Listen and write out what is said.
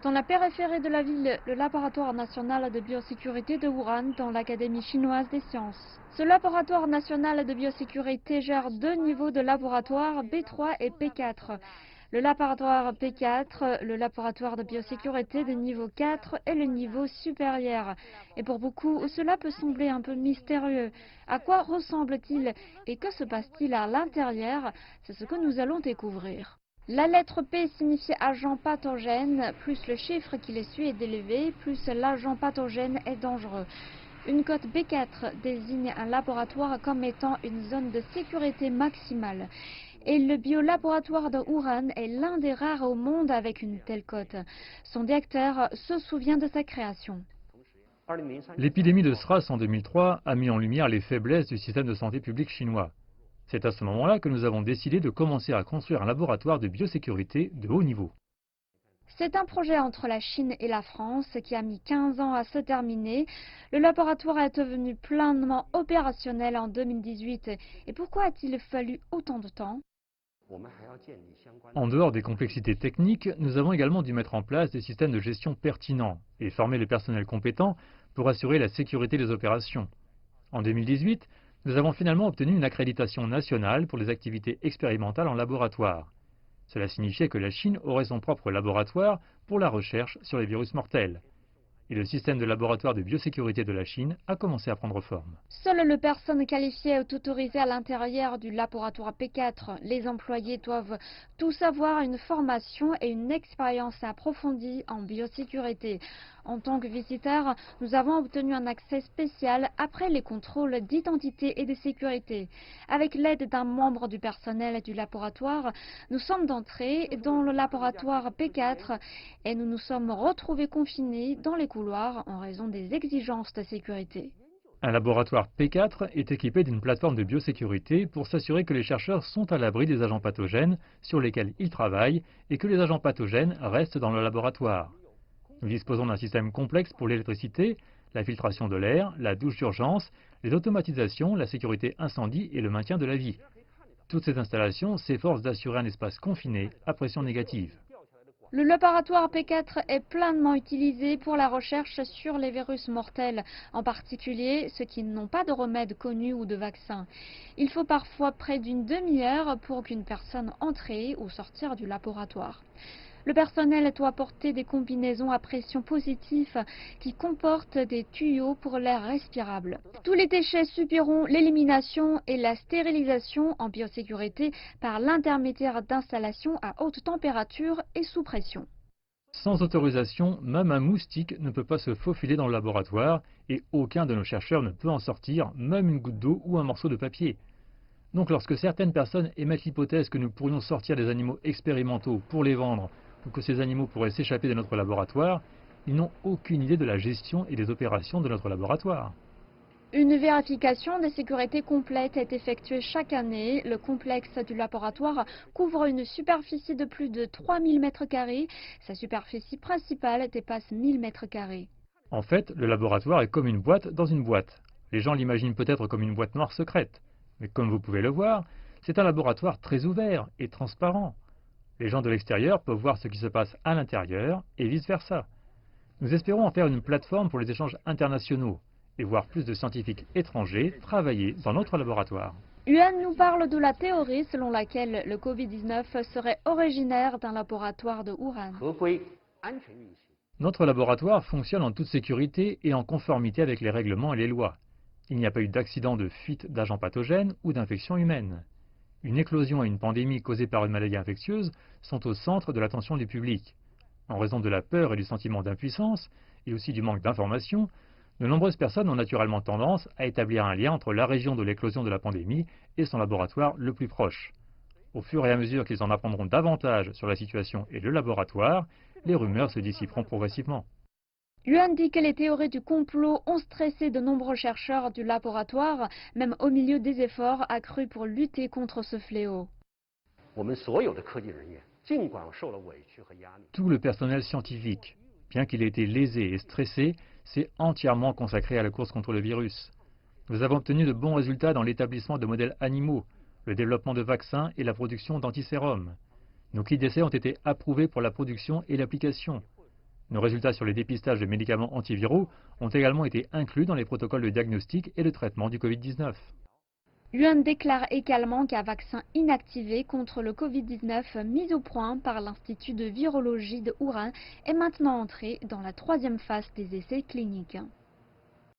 Dans la périphérie de la ville, le laboratoire national de biosécurité de Wuhan, dans l'Académie chinoise des sciences. Ce laboratoire national de biosécurité gère deux niveaux de laboratoire, B3 et P4. Le laboratoire P4, le laboratoire de biosécurité de niveau 4 est le niveau supérieur. Et pour beaucoup, cela peut sembler un peu mystérieux. À quoi ressemble-t-il et que se passe-t-il à l'intérieur? C'est ce que nous allons découvrir. La lettre P signifie agent pathogène, plus le chiffre qui le suit est élevé, plus l'agent pathogène est dangereux. Une cote B4 désigne un laboratoire comme étant une zone de sécurité maximale. Et le biolaboratoire de Wuhan est l'un des rares au monde avec une telle cote. Son directeur se souvient de sa création. L'épidémie de SRAS en 2003 a mis en lumière les faiblesses du système de santé public chinois. C'est à ce moment-là que nous avons décidé de commencer à construire un laboratoire de biosécurité de haut niveau. C'est un projet entre la Chine et la France qui a mis 15 ans à se terminer. Le laboratoire est devenu pleinement opérationnel en 2018. Et pourquoi a-t-il fallu autant de temps ? En dehors des complexités techniques, nous avons également dû mettre en place des systèmes de gestion pertinents et former le personnel compétent pour assurer la sécurité des opérations. En 2018, nous avons finalement obtenu une accréditation nationale pour les activités expérimentales en laboratoire. Cela signifiait que la Chine aurait son propre laboratoire pour la recherche sur les virus mortels. Et le système de laboratoire de biosécurité de la Chine a commencé à prendre forme. Seule les personnes qualifiées est autorisée à l'intérieur du laboratoire P4. Les employés doivent tous avoir une formation et une expérience approfondie en biosécurité. En tant que visiteurs, nous avons obtenu un accès spécial après les contrôles d'identité et de sécurité. Avec l'aide d'un membre du personnel du laboratoire, nous sommes entrés dans le laboratoire P4 et nous nous sommes retrouvés confinés dans les couloirs en raison des exigences de sécurité. Un laboratoire P4 est équipé d'une plateforme de biosécurité pour s'assurer que les chercheurs sont à l'abri des agents pathogènes sur lesquels ils travaillent et que les agents pathogènes restent dans le laboratoire. Nous disposons d'un système complexe pour l'électricité, la filtration de l'air, la douche d'urgence, les automatisations, la sécurité incendie et le maintien de la vie. Toutes ces installations s'efforcent d'assurer un espace confiné à pression négative. Le laboratoire P4 est pleinement utilisé pour la recherche sur les virus mortels, en particulier ceux qui n'ont pas de remède connu ou de vaccin. Il faut parfois près d'une demi-heure pour qu'une personne entre ou sortir du laboratoire. Le personnel doit porter des combinaisons à pression positive qui comportent des tuyaux pour l'air respirable. Tous les déchets subiront l'élimination et la stérilisation en biosécurité par l'intermédiaire d'installations à haute température et sous pression. Sans autorisation, même un moustique ne peut pas se faufiler dans le laboratoire et aucun de nos chercheurs ne peut en sortir, même une goutte d'eau ou un morceau de papier. Donc lorsque certaines personnes émettent l'hypothèse que nous pourrions sortir des animaux expérimentaux pour les vendre ou que ces animaux pourraient s'échapper de notre laboratoire, ils n'ont aucune idée de la gestion et des opérations de notre laboratoire. Une vérification de sécurité complète est effectuée chaque année. Le complexe du laboratoire couvre une superficie de plus de 3000 m². Sa superficie principale dépasse 1000 m². En fait, le laboratoire est comme une boîte dans une boîte. Les gens l'imaginent peut-être comme une boîte noire secrète. Mais comme vous pouvez le voir, c'est un laboratoire très ouvert et transparent. Les gens de l'extérieur peuvent voir ce qui se passe à l'intérieur et vice-versa. Nous espérons en faire une plateforme pour les échanges internationaux et voir plus de scientifiques étrangers travailler dans notre laboratoire. Yuan nous parle de la théorie selon laquelle le Covid-19 serait originaire d'un laboratoire de Wuhan. Notre laboratoire fonctionne en toute sécurité et en conformité avec les règlements et les lois. Il n'y a pas eu d'accident de fuite d'agents pathogènes ou d'infection humaine. Une éclosion et une pandémie causée par une maladie infectieuse sont au centre de l'attention du public. En raison de la peur et du sentiment d'impuissance, et aussi du manque d'informations, de nombreuses personnes ont naturellement tendance à établir un lien entre la région de l'éclosion de la pandémie et son laboratoire le plus proche. Au fur et à mesure qu'ils en apprendront davantage sur la situation et le laboratoire, les rumeurs se dissiperont progressivement. Yuan dit que les théories du complot ont stressé de nombreux chercheurs du laboratoire, même au milieu des efforts accrus pour lutter contre ce fléau. Tout le personnel scientifique, bien qu'il ait été lésé et stressé, s'est entièrement consacré à la course contre le virus. Nous avons obtenu de bons résultats dans l'établissement de modèles animaux, le développement de vaccins et la production d'antisérums. Nos kits d'essai ont été approuvés pour la production et l'application. Nos résultats sur les dépistages de médicaments antiviraux ont également été inclus dans les protocoles de diagnostic et de traitement du Covid-19. Yuan déclare également qu'un vaccin inactivé contre le Covid-19 mis au point par l'Institut de virologie de Wuhan est maintenant entré dans la 3e phase des essais cliniques.